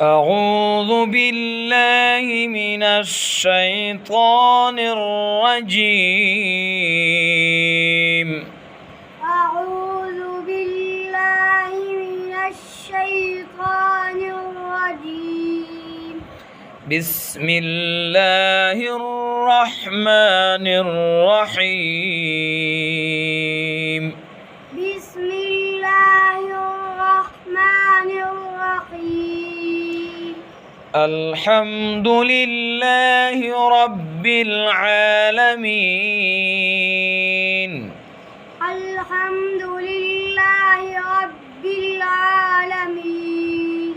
أعوذ بالله من الشيطان الرجيم. أعوذ بالله من الشيطان الرجيم. بسم الله الرحمن الرحيم. بسم الله الرحمن الرحيم. الحمد لله رب العالمين. الحمد لله رب العالمين.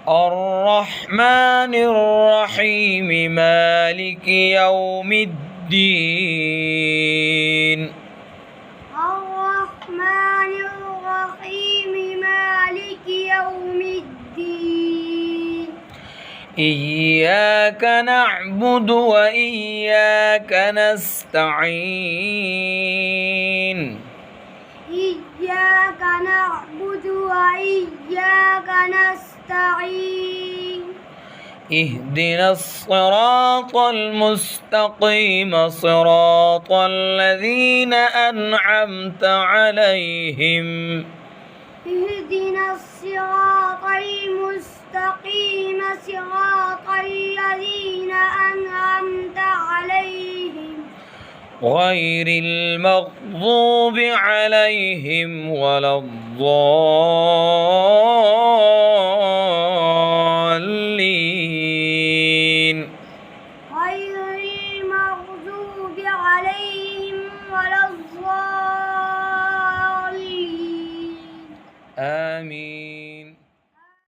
الرحمن الرحيم مالك يوم الدين. الرحمن الرحيم مالك يوم الدين. إياك نعبد وإياك نستعين. إياك نعبد وإياك نستعين. اهدنا الصراط المستقيم صراط الذين أنعمت عليهم. اهدنا الصراط المستقيم صراط الذين أنعمت عليهم غير المغضوب عليهم ولا الضالين.